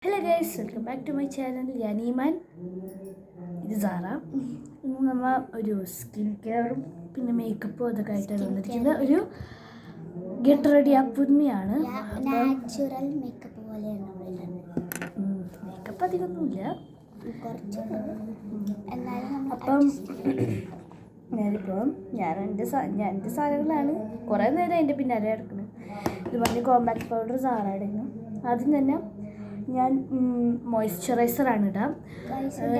Hello guys, welcome back to my channel. ഞാൻ ഈമാൻ, ഇത് Sara. ഇന്ന് നമ്മൾ ഒരു സ്കിൻ കെയറും പിന്നെ മേക്കപ്പും അതൊക്കെ ആയിട്ടാണ് വന്നിരിക്കുന്നത്. ഒരു ഗെറ്റ് റെഡി അപ്പുണ്ണിയാണ്. നാച്ചുറൽ മേക്കപ്പ് പോലെയാണ് മേക്കപ്പ് അധികമൊന്നുമില്ല. അപ്പം ഞാൻ എൻ്റെ സാധനങ്ങളാണ് കുറേ നേരം അതിൻ്റെ പിന്നാലെ കിടക്കുന്നത്. ഇത് പറഞ്ഞ് കോമ്പാക്ട് പൗഡർ സാറായിരുന്നു. ആദ്യം തന്നെ ഞാൻ മോയ്സ്ചറൈസറാണ് ഇടാം.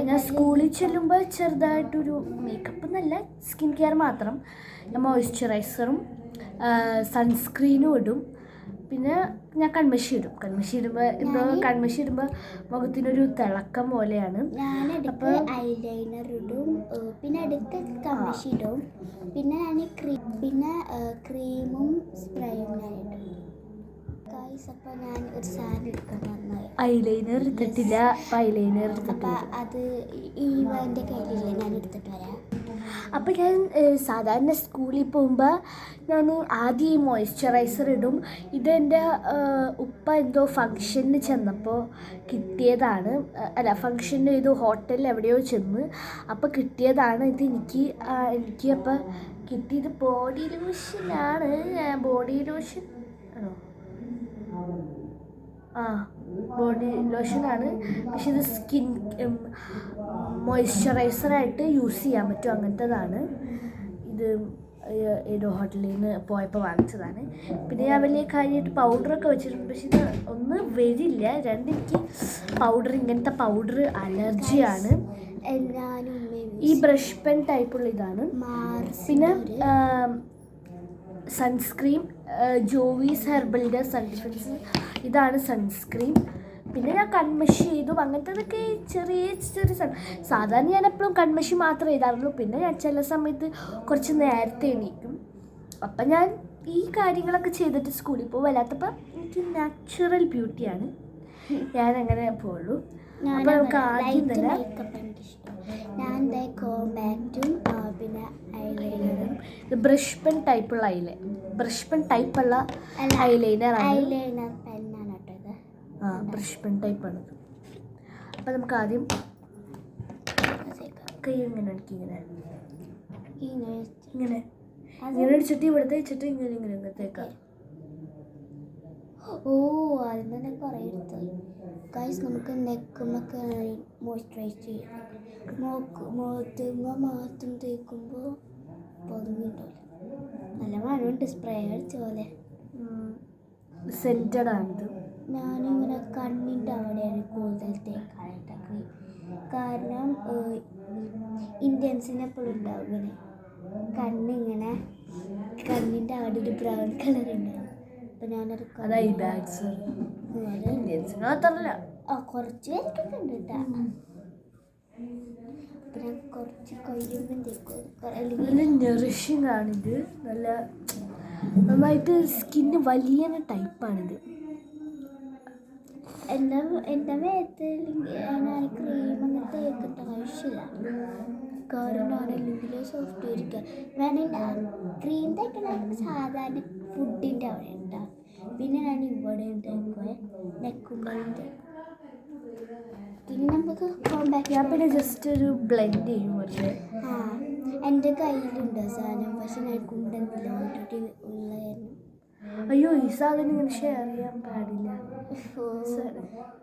ഞാൻ സ്കൂളിൽ ചെല്ലുമ്പോൾ ചെറുതായിട്ടൊരു മേക്കപ്പ് എന്നല്ല, സ്കിൻ കെയർ മാത്രം. ഞാൻ മോയ്സ്ചറൈസറും സൺസ്ക്രീനും ഇടും. പിന്നെ ഞാൻ കൺമഷി ഇടും. കൺമഷി ഇടുമ്പോൾ മുഖത്തിനൊരു തിളക്കം പോലെയാണ്. അപ്പോൾ ഐലൈനർ ഇടും, പിന്നെ അടുത്ത് കൺമഷി ഇടും, പിന്നെ ഞാൻ ക്രീമും സ്പ്രേയും ഞാൻ ഇടും. അപ്പോൾ ഞാൻ ഒരു സാധനം എടുക്കാൻ പറഞ്ഞത് ഐലൈനർ എടുത്തിട്ടില്ല. അപ്പോൾ അത് ഈവൻ്റെ കയ്യിലില്ല, ഞാൻ എടുത്തിട്ട് വരാം. അപ്പോൾ ഞാൻ സാധാരണ സ്കൂളിൽ പോകുമ്പോൾ ഞാൻ ആദ്യം ഈ മോയ്സ്ചറൈസർ ഇടും. ഇതെൻ്റെ ഉപ്പ എന്തോ ഫങ്ഷന് ചെന്നപ്പോൾ കിട്ടിയതാണ്. ഫങ്ഷന് ഏതോ ഹോട്ടലിൽ എവിടെയോ ചെന്ന് അപ്പോൾ കിട്ടിയതാണ് ഇത്. എനിക്ക് അപ്പോൾ കിട്ടിയത് ബോഡി ലോഷനാണ്. ബോഡി ലോഷൻ ബോഡി ലോഷനാണ്. പക്ഷെ ഇത് സ്കിൻ മോയ്സ്ചറൈസറായിട്ട് യൂസ് ചെയ്യാൻ പറ്റും, അങ്ങനത്തേതാണ്. ഇത് ഏതോ ഹോട്ടലിൽ നിന്ന് പോയപ്പോൾ വാങ്ങിച്ചതാണ്. പിന്നെ ഞാൻ വലിയ കാര്യമായിട്ട് പൗഡറൊക്കെ വെച്ചിട്ടുണ്ട്. പക്ഷെ ഇത് ഒന്ന് വരില്ല. എനിക്ക് ഇങ്ങനത്തെ പൗഡർ അലർജിയാണ്. ഈ ബ്രഷ് പെൻ ടൈപ്പുള്ള ഇതാണ്. പിന്നെ സൺസ്ക്രീൻ ജോവീസ് ഹെർബലിൻ്റെ സൺ ഡിഫൻസ്, ഇതാണ് സൺസ്ക്രീൻ. പിന്നെ ഞാൻ കൺമഷി ചെയ്തു. അങ്ങനത്തതൊക്കെ ചെറിയ സാധാരണ ഞാൻ എപ്പോഴും കൺമഷി മാത്രമേ ചെയ്താറുള്ളൂ. പിന്നെ ഞാൻ ചില സമയത്ത് കുറച്ച് നേരത്തെ എണീക്കും. അപ്പം ഞാൻ ഈ കാര്യങ്ങളൊക്കെ ചെയ്തിട്ട് സ്കൂളിൽ പോകും. വല്ലാത്തപ്പോൾ എനിക്ക് നാച്ചുറൽ ബ്യൂട്ടിയാണ്, ഞാൻ അങ്ങനെ പോകുള്ളൂ. അപ്പോൾ നമുക്ക് ആദ്യം തന്നെ ഞാൻ കോമ്പാക്റ്റും പിന്നെ ഐലൈനറും ബ്രഷ് പെൻ ടൈപ്പുള്ള ഐലൈനറാണ്. ഐലൈനർ പെന്നാണ് കേട്ടോ ഇത്. ബ്രഷ് പെൻ ടൈപ്പാണത്. അപ്പോൾ നമുക്ക് ആദ്യം കൈ ഇങ്ങനെ അടിച്ചിട്ട് ഇവിടുത്തെ വെച്ചിട്ട് ഇങ്ങനെ തേക്കാം. അതിൽ തന്നെ കുറേ എടുത്തു. ഗൈസ്, നമുക്ക് നെക്കുമൊക്കെ മോയ്സ്ചറൈസ് ചെയ്യാം. മുഖത്തുമ്പോൾ മാത്രം തേക്കുമ്പോൾ പൊതുങ്ങിട്ടോലെ നല്ല മണമുണ്ട്, സ്പ്രേ അടിച്ച പോലെ. സെൻറ്റഡാണിത്. ഞാനിങ്ങനെ കണ്ണിൻ്റെ അവിടെയാണ് കൂടുതൽ തേക്കാനായിട്ട്. കാരണം ഇന്ത്യൻസിനെ എപ്പോഴും ഉണ്ടാവും ഇങ്ങനെ കണ്ണിൻ്റെ അവിടെ ഒരു ബ്രൗൺ കളർ ഉണ്ടാവും. അപ്പം ഞാനത് കുറച്ച് പേർക്കൊക്കെ ഉണ്ട് കേട്ടോ. അപ്പം ഞാൻ കുറച്ച് കഴിയുമ്പം തേക്കും. നറിഷിംഗ് ആണിത്. നന്നായിട്ട് സ്കിന്ന് വലിയ ടൈപ്പാണിത്. എൻ്റെ മേത്ത് ഞാൻ ക്രീം അങ്ങനത്തെ തേക്കേണ്ട ആവശ്യമില്ല. കാരണം അല്ലെങ്കിൽ സോഫ്റ്റ് ആയിരിക്കുക. വേണമെങ്കിൽ ക്രീം തേക്കണ സാധാരണ ഫുഡിൻ്റെ അവിടെ ഉണ്ടാവും. പിന്നെ ഞാൻ ഇവിടെ തേക്കുവേ, നെക്കുമ്പോഴും തേക്കും. പിന്നെ നമുക്ക് കോമ്പാക്ട് പിന്നെ ജസ്റ്റ് ഒരു ബ്ലെൻഡ് ചെയ്യും. എൻ്റെ കയ്യിലുണ്ട് സാധനം, പക്ഷെ ഞാൻ കൊണ്ടുവന്നില്ല, ഓൾറെഡി ഉള്ളതായിരുന്നു. അയ്യോ, ഈ സാധനം ഇങ്ങനെ ഷെയർ ചെയ്യാൻ പാടില്ല.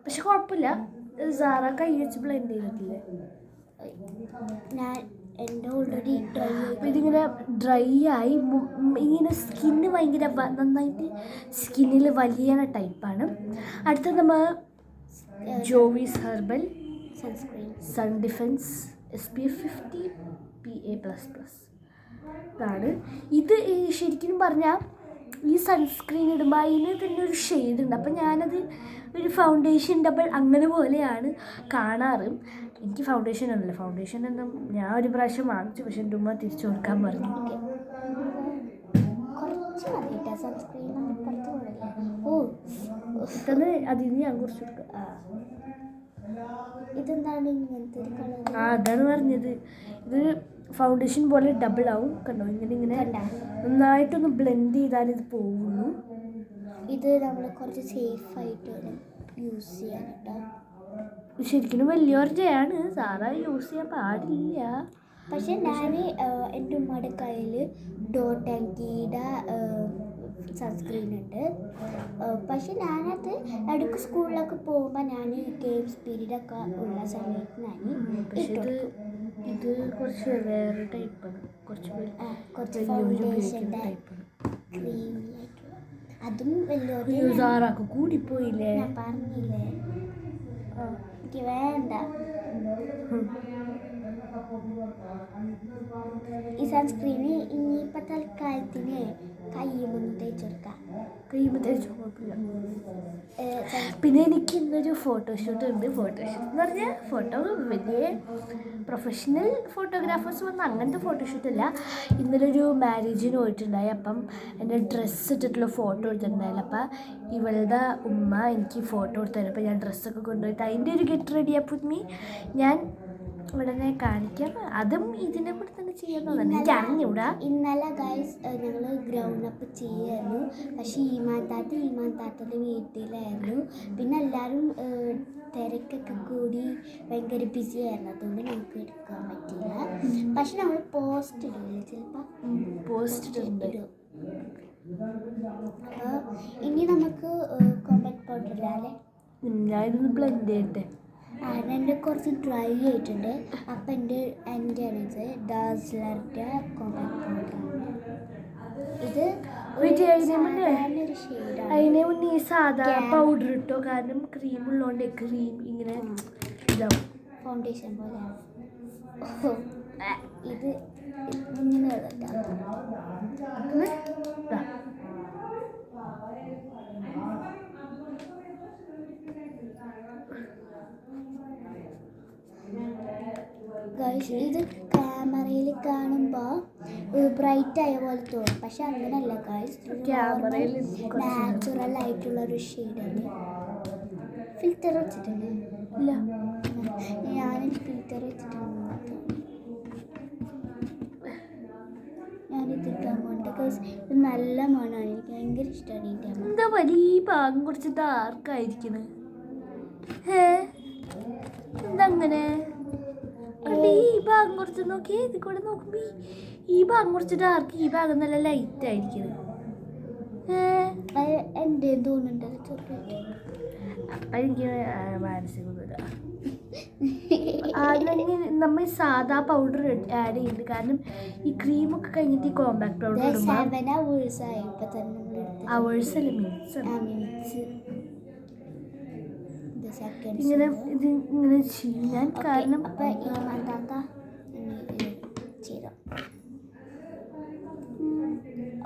പക്ഷെ കുഴപ്പമില്ല, സാറ കൈ വെച്ച് ബ്ലെൻഡ് ചെയ്തിട്ടില്ലേ. ഞാൻ എൻ്റെ ഓൾറെഡി ഡ്രൈ ആയി. ഇതിങ്ങനെ ഡ്രൈ ആയി ഇങ്ങനെ സ്കിന്ന് ഭയങ്കര നന്നായിട്ട് സ്കിന്നിൽ വലിയ ടൈപ്പാണ്. അടുത്ത നമ്മൾ Jovees herbal sun defence SPF 50 PA++. ഇതാണ് ഇത്. ശരിക്കും പറഞ്ഞാൽ ഈ സൺസ്ക്രീൻ ഇടുമ്പോൾ അതിന് തന്നെ ഒരു ഷെയ്ഡ് ഉണ്ട്. അപ്പം ഞാനത് ഒരു ഫൗണ്ടേഷൻ ഡബിൾ അങ്ങനെ പോലെയാണ് കാണാറ്. എനിക്ക് ഫൗണ്ടേഷൻ ഒന്നുമില്ല. ഫൗണ്ടേഷൻ ഒന്നും ഞാൻ ഒരു പ്രാവശ്യം വാങ്ങിച്ചു, പക്ഷെ എൻ്റെ ഉമ്മ തിരിച്ചു കൊടുക്കാൻ പറഞ്ഞു. അതിന് ഞാൻ കുറച്ച് കൊടുക്കാം. ഇതെന്താണ് ഇങ്ങനത്തെ ഒരു കളർ? അതാണ് പറഞ്ഞത്. ഇത് ഫൗണ്ടേഷൻ പോലെ ഡബിൾ ആവും. കണ്ടോ, ഇങ്ങനെ നന്നായിട്ടൊന്ന് ബ്ലെൻഡ് ചെയ്താൽ ഇത് പോകുന്നു. ഇത് നമ്മൾ കുറച്ച് സേഫായിട്ട് യൂസ് ചെയ്യാൻ കേട്ടോ. ശരിക്കും വലിയൊരുടെയാണ്, സാറ യൂസ് ചെയ്യാൻ പാടില്ല. പക്ഷെ ഞാൻ എൻ്റെ ഉമ്മയുടെ കയ്യിൽ ഡോട്ട് ആൻഡ് കീയുടെ സൺസ്ക്രീൻ ഉണ്ട്. പക്ഷെ ഞാനത് ഇടയ്ക്ക് സ്കൂളിലൊക്കെ പോകുമ്പോൾ ഞാൻ ഗെയിംസ് പീരീഡൊക്കെ ഉള്ള സമയത്ത് ഞാൻ ഇത് കുറച്ച് വേറെ ടൈപ്പാണ്, കുറച്ച് ഫൗണ്ടേഷൻ്റെ ക്രീമി ആയിട്ടുള്ള അതും വലിയ സാറാക്ക് കൂടിപ്പോയില്ലേ, ഞാൻ പറഞ്ഞില്ലേ എനിക്ക് വേണ്ട. ഈ സൺസ്ക്രീന് ഇനിയിപ്പോൾ തൽക്കാലത്തിന് കയ്യുമൊന്നും തേച്ചെടുക്കാം. കയ്യുമ്പോൾ തേച്ച് കുഴപ്പമില്ല. പിന്നെ എനിക്ക് ഇന്നൊരു ഫോട്ടോഷൂട്ട് ഉണ്ട്. ഫോട്ടോഷൂട്ട് എന്ന് പറഞ്ഞാൽ വലിയ പ്രൊഫഷണൽ ഫോട്ടോഗ്രാഫേഴ്സ് വന്ന് അങ്ങനത്തെ ഫോട്ടോഷൂട്ടല്ല. ഇന്നലൊരു മാരേജിന് പോയിട്ടുണ്ടായി. അപ്പം എൻ്റെ ഡ്രസ്സ് ഇട്ടിട്ടുള്ള ഫോട്ടോ എടുത്തിട്ടുണ്ടായില്ല. അപ്പം ഇവളുടെ ഉമ്മ എനിക്ക് ഫോട്ടോ എടുത്തരും. അപ്പം ഞാൻ ഡ്രസ്സൊക്കെ കൊണ്ടുപോയിട്ട് അതിൻ്റെ ഒരു ഗെറ്റ് റെഡി ആപ്പുമി ഞാൻ ഉടനെ കാണിക്കാം. അതും ഇതിനെ കൂടെ തന്നെ ചെയ്യാമെന്ന് എനിക്ക് അറിഞ്ഞൂടാ. ഇന്നലെ ഗൈസ് ഞങ്ങൾ ഗ്രൗണ്ട് അപ്പ് ചെയ്യായിരുന്നു. പക്ഷേ ഈമാൻ താത്തയുടെ വീട്ടിലായിരുന്നു. പിന്നെ എല്ലാവരും തിരക്കൊക്കെ കൂടി ഭയങ്കര ബിസി ആയിരുന്നു, അതുകൊണ്ട് ഞങ്ങൾക്ക് എടുക്കാൻ പറ്റില്ല. പക്ഷെ നമ്മൾ പോസ്റ്റ് ഇടില്ല, ചിലപ്പോൾ പോസ്റ്റ് ഇടും. അപ്പോൾ ഇനി നമുക്ക് കോമ്പാക്ട് പൗഡർ ഇല്ലാതെ ഞാനിതൊന്ന് ബ്ലെൻഡ് ചെയ്യട്ടെ. എൻ്റെ കുറച്ച് ഡ്രൈ ആയിട്ടുണ്ട്. അപ്പം എൻ്റെ ആണിത് ഡാസ്ലറിൻ്റെ കോമ്പാക്ട് പൗഡറാണ്. ഇത് ഒരു ഷെയ്ഡാണ്. അതിനെ മുന്നേ ഈ സാധാ പൗഡർ ഇട്ടോ, കാരണം ക്രീം ഉള്ളതുകൊണ്ട് ക്രീം ഇങ്ങനെ ഇതാവും, ഫൗണ്ടേഷൻ പോലെ. ഇത് ഇങ്ങനെ ഗൈസ് ഇത് ക്യാമറയിൽ കാണുമ്പോൾ ബ്രൈറ്റ് ആയ പോലെ തോന്നും, പക്ഷെ അങ്ങനെയല്ല ഗൈസ്. ക്യാമറയിൽ നാച്ചുറൽ ആയിട്ടുള്ളൊരു ഷെയ്ഡാണ്. ഫിൽറ്റർ വെച്ചിട്ടുണ്ട് ഇല്ല, ഞാൻ ഫിൽറ്റർ വെച്ചിട്ടുണ്ട്. ഞാനിത് ഇട്ടാൻ പോകണ്ട ഗൈസ്. ഇത് നല്ല മണമാണ്, എനിക്ക് ഭയങ്കര ഇഷ്ടമാണ് ഈ ടൈം. എന്താ വലിയ ഭാഗം കുറച്ച് ഡാർക്കായിരിക്കണ്, എന്തങ്ങനെ? ഈ ഭാഗം കുറച്ച് നോക്കിയേ, ഇത് കൂടെ നോക്കുമ്പോ ഈ ഭാഗം കുറച്ച് ഡാർക്ക്, ഈ ഭാഗം നല്ല ലൈറ്റ് ആയിരിക്കുന്നത്. എൻ്റെ തോന്നുന്നുണ്ട് ചെറുതായിട്ട്. അപ്പം എനിക്ക് മാനസികത നമ്മൾ സാധാ പൗഡർ ആഡ് ചെയ്യുന്നുണ്ട്, കാരണം ഈ ക്രീമൊക്കെ കഴിഞ്ഞിട്ട് ഈ കോമ്പാക്ട് പൗഡർ അവേഴ്സ് അല്ല മിനിറ്റ്സ് ഇങ്ങനെ ഇത് ഇങ്ങനെ ചെയ്യാൻ കാരണം. അപ്പം ഈ മന്ദാത്ത ചെയ്തോ.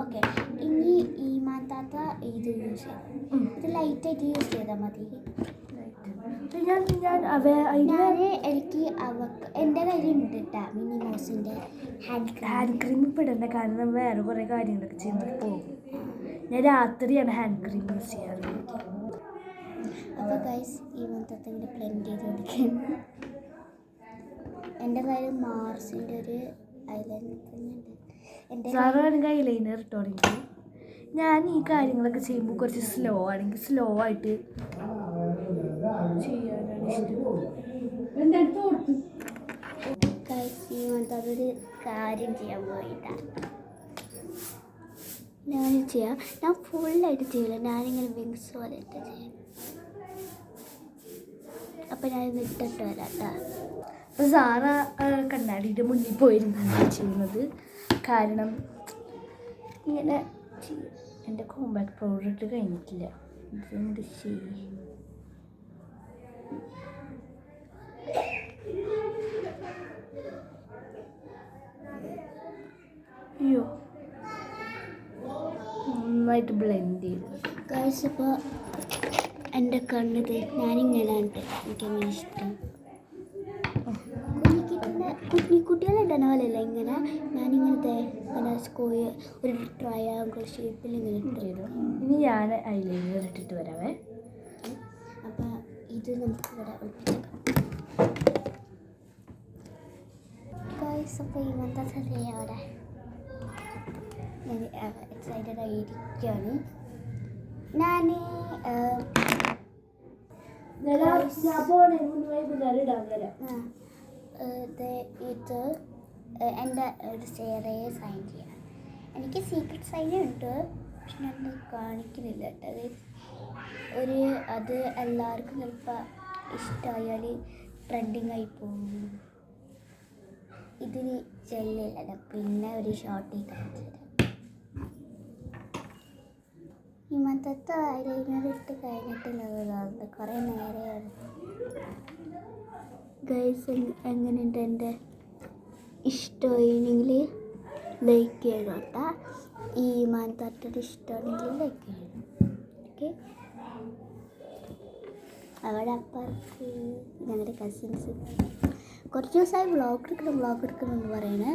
ഓക്കെ, ഇനി ഈ മന്ദാത്ത ഇത് യൂസ് ചെയ്യാം. ഇത് ലൈറ്റായിട്ട് യൂസ് ചെയ്താൽ മതി. എനിക്ക് എൻ്റെ കയ്യിലുണ്ട് കേട്ടോ മിനി മൗസിൻ്റെ ഹാൻഡ് ക്രീം ഇപ്പം ഇടണ്ട, കാരണം വേറെ കുറേ കാര്യങ്ങളൊക്കെ ചെയ്യുന്നത് പോകും. ഞാൻ രാത്രിയാണ് ഹാൻഡ് ക്രീം യൂസ് ചെയ്യാറ്. അപ്പോൾ ഗൈസ് ഈ മൊത്തത്തിൻ്റെ ബ്ലെൻഡ് ചെയ്ത് കൊടുക്കുന്നു. എൻ്റെ കയ്യിൽ മാർസിൻ്റെ ഒരു ഐലൈനർ ഉണ്ട്. സാറാണെങ്കിൽ ഐലൈനർ ഇട്ടോണെങ്കിൽ ഞാൻ ഈ കാര്യങ്ങളൊക്കെ ചെയ്യുമ്പോൾ കുറച്ച് സ്ലോ ആണെങ്കിൽ സ്ലോ ആയിട്ട് ചെയ്യാനാണ് ഇഷ്ടം. ഗൈസ് ഈ മൊത്തത്തൊരു കാര്യം ചെയ്യാൻ പോയിട്ടാണ് ഞാൻ ചെയ്യാം. ഞാൻ ഫുള്ളായിട്ട് ചെയ്യില്ല, ഞാനിങ്ങനെ വിങ്സ് പോലെ ഇട്ട് ചെയ്യാം. അപ്പം ഞാൻ ഇട്ടിട്ട് വരാം കേട്ടോ. അപ്പോൾ സാറ കണ്ണാടിയുടെ മുന്നിൽ പോയിരുന്നാണ് ചെയ്യുന്നത്, കാരണം ഇങ്ങനെ എൻ്റെ കോമ്പാക്ട് പൗഡർ ഇട്ട് കഴിഞ്ഞിട്ടില്ല. ഇതെന്ത് ചെയ്യും? അയ്യോ, നന്നായിട്ട് ബ്ലെൻഡ് ചെയ്തു. ഗൈസ് ഇപ്പോൾ എൻ്റെ കണ്ണിത് ഞാനിങ്ങനെ ഉണ്ട്, എനിക്കങ്ങനെ ഇഷ്ടം. കുട്ടികളിടണ പോലെയല്ല, ഇങ്ങനെ ഞാനിങ്ങനത്തെ ഇങ്ങനെ ഒരു ട്രയാങ്കിൾ ഷേപ്പിൽ ഇങ്ങനെ ഇട്ട് തരും. ഇനി ഞാൻ ഐലൈനർ ഇട്ടിട്ട് വരാവേ. അപ്പം ഇത് നമുക്ക് ഇവിടെ ഒട്ടിക്കാം. ഗൈസ് അപ്പോൾ ഇവന്താ ചെയ്യാം അവിടെ. ഞാൻ എക്സൈറ്റഡ് ആയിരിക്കുകയാണ്. ഞാൻ ഞാൻ പോണേ 3 വൈകുന്നേരം ഇടാൻ വരാം. ഇത് എൻ്റെ ഒരു ചെറിയ സൈൻ ചെയ്യാം. എനിക്ക് സീക്രട്ട് സൈൻ ഉണ്ട്, പക്ഷെ ഞാനത് കാണിക്കുന്നില്ല കേട്ടോ. അത് എല്ലാവർക്കും ചിലപ്പോൾ ഇഷ്ടമായാൽ ട്രെൻഡിങ് ആയി പോകും. ഇതിന് ചെല്ലില്ല, പിന്നെ ഒരു ഷോർട്ട് കാണിച്ചു തരാം. ഹിമന്തത്തെ ഐലൈനർ ഇട്ട് കഴിഞ്ഞിട്ടുള്ളത് കുറേ നേരെയാണ്. ഗൈസ് എങ്ങനെയുണ്ട്? എൻ്റെ ഇഷ്ടമായിരുന്നെങ്കിൽ ലൈക്ക് ചെയ്യണം കേട്ടോ. ഈ ഹിമന്തയുടെ ഇഷ്ടമാണെങ്കിൽ ലൈക്ക് ചെയ്യണം. ഓക്കെ, അവിടെ അപ്പുറത്ത് ഞങ്ങളുടെ കസിൻസ് കുറച്ച് ദിവസമായി വ്ളോഗ് എടുക്കണം എന്ന് പറയണേ.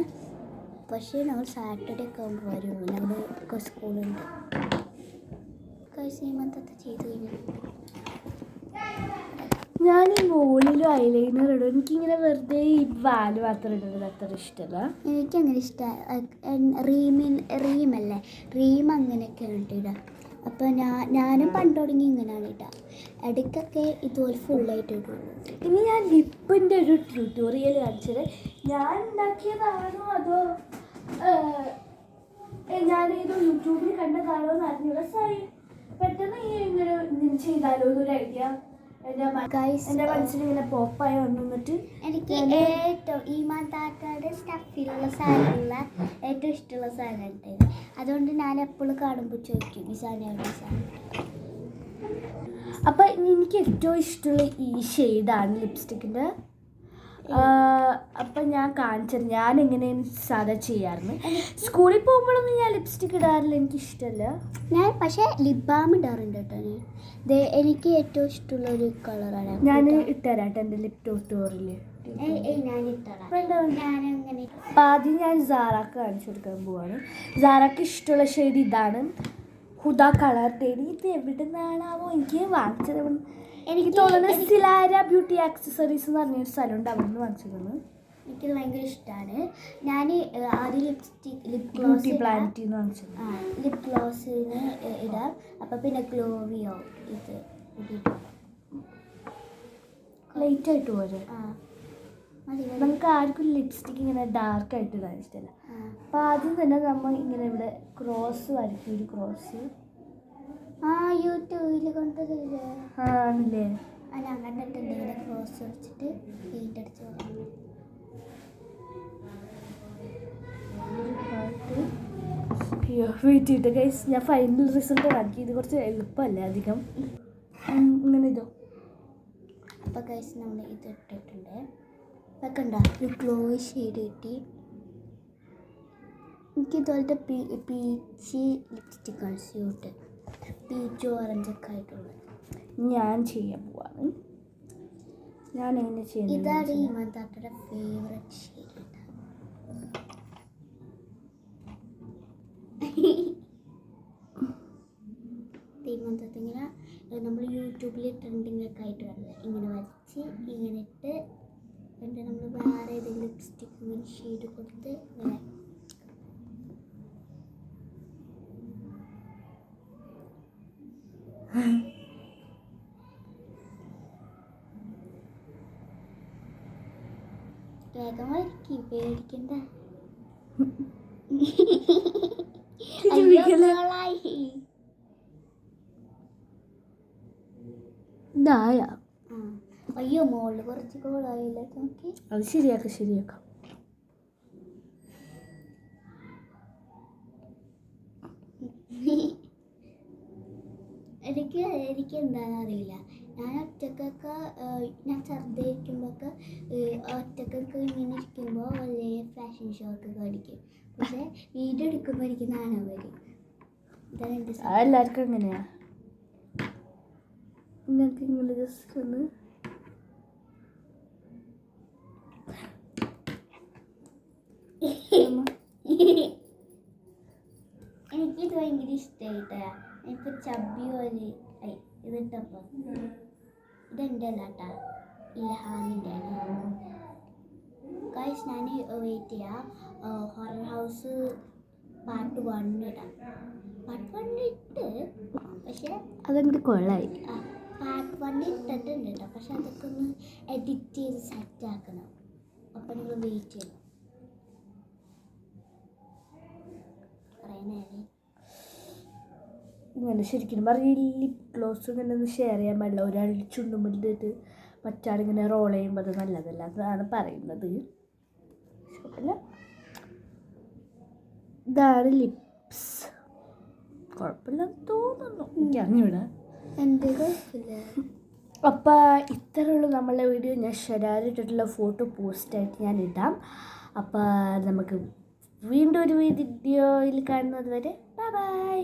പക്ഷേ ഞങ്ങൾ സാറ്റർഡേ ഒക്കെ ആകുമ്പോൾ വരുള്ളൂ. ഞങ്ങൾ സ്കൂളുണ്ട്. ഹിമന്തത്തെ ചെയ്ത് കഴിഞ്ഞാൽ ഞാൻ ഈ മുകളിലും ഐലൈനർ ഇടും. എനിക്കിങ്ങനെ വെറുതെ ഈ വാല് മാത്രം ഇടുന്നത് അത്ര ഇഷ്ടമല്ല. എനിക്കങ്ങനെ ഇഷ്ടമാണ്. റീമല്ലേ, റീം അങ്ങനെയൊക്കെയാണ് ഇടുക. അപ്പോൾ ഞാനും പണ്ട് തുടങ്ങി ഇങ്ങനെയാണ് ഇടുക. ഇടയ്ക്കൊക്കെ ഇതുപോലെ ഫുള്ളായിട്ട് ഇടുള്ളൂ. ഇനി ഞാൻ ലിപ്പിൻ്റെ ഒരു ട്യൂട്ടോറിയൽ കാണിച്ചത് ഞാൻ ഉണ്ടാക്കിയതാണോ അതോ ഞാനേതോ യൂട്യൂബിൽ കണ്ടതാണോ എന്ന് അറിഞ്ഞൂടാ. സോറി, പെട്ടെന്ന് ഇങ്ങനെ ചെയ്താലോ എന്നൊരു ഐഡിയ എൻ്റെ മനസ്സിൽ ഇങ്ങനെ പോപ്പായി വന്നിട്ട് എനിക്ക് ഏറ്റവും ഹിമന്തയുടെ സ്റ്റഫിലുള്ള സാധനമുള്ള ഏറ്റവും ഇഷ്ടമുള്ള സാധനമുണ്ട്. അതുകൊണ്ട് ഞാൻ എപ്പോഴും കാണുമ്പോൾ ചോദിക്കും ഈ സാധനം എവിടെ സാധനം. അപ്പം എനിക്ക് ഏറ്റവും ഇഷ്ടമുള്ള ഈ ഷെയ്ഡാണ് ലിപ്സ്റ്റിക്കിൻ്റെ. അപ്പം ഞാൻ കാണിച്ചത് ഞാൻ എങ്ങനെയാണ് സാധാ ചെയ്യാറുണ്ട്. സ്കൂളിൽ പോകുമ്പോഴൊന്നും ഞാൻ ലിപ്സ്റ്റിക് ഇടാറില്ല, എനിക്കിഷ്ടമല്ല. ഞാൻ പക്ഷേ ലിപ് ബാം ഇടാറുണ്ട് കേട്ടോ. എനിക്ക് ഏറ്റവും ഇഷ്ടമുള്ള ഒരു കളറാണ്. ഞാൻ ഇട്ടുതരാം കേട്ടോ എൻ്റെ ലിപ് ട്യൂട്ടോറിയൽ. ഞാൻ ഇട്ടോളാം. ഞാനങ്ങനെ അപ്പം ആദ്യം ഞാൻ സാറാക്ക് കാണിച്ചു കൊടുക്കാൻ പോവാണ്. സാറാക്ക് ഇഷ്ടമുള്ള ഷെയ്ഡ് ഇതാണ്, ഹുദ കളർ തേടി. ഇത് എവിടെ നിന്നാണാവോ എനിക്ക് വാങ്ങിച്ചത്. എനിക്ക് തോന്നുന്നത് സിലാര ബ്യൂട്ടി ആക്സസറീസ് എന്ന് പറഞ്ഞൊരു സ്ഥലമുണ്ട്, അവിടെ നിന്ന് വാങ്ങിച്ചതാണ്. എനിക്കത് ഭയങ്കര ഇഷ്ടമാണ്. ഞാൻ ആദ്യം ലിപ് ബ്യൂട്ടി പ്ലാനറ്റിൽ നിന്ന് വാങ്ങിച്ചത്. ലിപ് ഗ്ലോസിന് ഇടാം. അപ്പം പിന്നെ ഗ്ലോവിയോ ഇത് ലൈറ്റായിട്ട് പോരെ. മതി. നമുക്ക് ആർക്കും ലിപ്സ്റ്റിക്ക് ഇങ്ങനെ ഡാർക്കായിട്ട് ഇടാൻ ഇഷ്ടമല്ല. അപ്പം ആദ്യം തന്നെ നമ്മൾ ഇങ്ങനെ ഇവിടെ ക്രോസ് വരയ്ക്കും, ഒരു ക്രോസ്. യൂട്യൂബിൽ കൊണ്ടുവരില്ലേ? ആണല്ലേ? ഞാൻ കണ്ടിട്ടുണ്ട്. ഇവിടെ ക്രോസ് വെച്ചിട്ട് പെയിൻ്റ് അടിച്ച് വെയിറ്റ് ചെയ്തിട്ട് ഗൈസ്, ഞാൻ ഫൈനൽ റിസൾട്ട് കാണിക്കും. ഇത് കുറച്ച് എളുപ്പമല്ല അധികം. ഇങ്ങനെ ഇതോ. അപ്പോൾ ഗൈസ് നമ്മൾ ഇത് ഇട്ടിട്ടുണ്ട്. ഇതൊക്കെ ഉണ്ടോ ഒരു ഗ്ലോ ഷെയ്ഡ് കിട്ടി. എനിക്കിതുപോലത്തെ പീച്ച് ലിപ്സ്റ്റിക്കാണ് സ്യൂട്ട്. പീച്ച് ഓറഞ്ചൊക്കെ ആയിട്ടുള്ളത് ഞാൻ ചെയ്യാൻ പോവാണ്. ഞാൻ എങ്ങനെ ചെയ്യുന്നത്? ഇതാണ് ഹിമന്തയുടെ ഫേവറേറ്റ് ഷെയ്ഡ്. ഹിമന്തത്തെ ഇങ്ങനെ നമ്മൾ യൂട്യൂബിൽ ട്രെൻഡിങ്ങൊക്കെ ആയിട്ട് വരുന്നത് ഇങ്ങനെ വരച്ച് ഇങ്ങനെ ഇട്ട് എന്നിട്ട് നമ്മൾ വേറെ ഏതെങ്കിലും ലിപ്സ്റ്റിക്ക് ഇങ്ങനെ ഷെയ്ഡ് കൊടുത്ത് ഇങ്ങനെ വേഗം വരയ്ക്കും, പേടിക്കണ്ട. അയ്യോ മോളിൽ കുറച്ച് കോളായില്ല. നോക്കി അത് ശരിയാക്കാം. എനിക്ക് എന്താണെന്ന് അറിയില്ല. ഞാൻ ഒറ്റക്കൊക്കെ ഞാൻ ചെറുതായിരിക്കുമ്പോഴൊക്കെ ഒറ്റക്കൊക്കെ ഇങ്ങനെ ഇരിക്കുമ്പോൾ വലിയ ഫാഷൻ ഷോ ഒക്കെ കാണിക്കും. പക്ഷെ വീഡിയോ എടുക്കുമ്പോൾ എനിക്ക് നാണം വരും. ഇതാണ് എൻ്റെ എല്ലാവർക്കും എങ്ങനെയാ? നിങ്ങൾക്ക് ഇങ്ങനെ ജസ്റ്റ് ഒന്ന് എനിക്കിത് ഭയങ്കര ഇഷ്ടമായിട്ടാ. ഇപ്പോൾ ചബ്ബി പോലെ ഇതിട്ടപ്പോൾ ഇതെൻ്റെ അല്ല കേട്ടാ, ഇൽഹാമിൻ്റെ ആണ്. ഗൈസ് ഞാൻ വെയിറ്റ് ചെയ്യാം. ഹൊറർ ഹൗസ് പാർട്ട് 1 ഇടാം. പാർട്ട് 1 ഇട്ട് പക്ഷേ അതെനിക്ക് കൊള്ളായി. പാർട്ട് 1 ഇട്ടിട്ടുണ്ട് കേട്ടോ, പക്ഷെ അതൊക്കെ ഒന്ന് എഡിറ്റ് ചെയ്ത് സെറ്റ് ആക്കണം. അപ്പം നിങ്ങൾ വെയിറ്റ് ചെയ്യണം. കുറേ നേരം ഇങ്ങനെ ശരിക്കും പറഞ്ഞ ലിപ് ഗ്ലോസ് ഇങ്ങനെ ഒന്ന് ഷെയർ ചെയ്യാൻ പാടില്ല. ഒരാൾ ചുണ്ടുമുണ്ടിട്ട് മറ്റാളിങ്ങനെ റോൾ ചെയ്യുമ്പോൾ അത് നല്ലതല്ല അതാണ് പറയുന്നത്. കുഴപ്പമില്ല. ഇതാണ് ലിപ്സ്. കുഴപ്പമില്ലെന്ന് തോന്നുന്നു, എനിക്ക് അറിഞ്ഞൂടാ. എൻ്റെ കുഴപ്പമില്ല. അപ്പോൾ ഇത്രയുള്ള നമ്മളുടെ വീഡിയോ. ഞാൻ ഷെയറിട്ടിട്ടുള്ള ഫോട്ടോ പോസ്റ്റായിട്ട് ഞാൻ ഇടാം. അപ്പോൾ നമുക്ക് വീണ്ടും ഒരു വീഡിയോയിൽ കാണുന്നത് വരെ ബൈ ബൈ.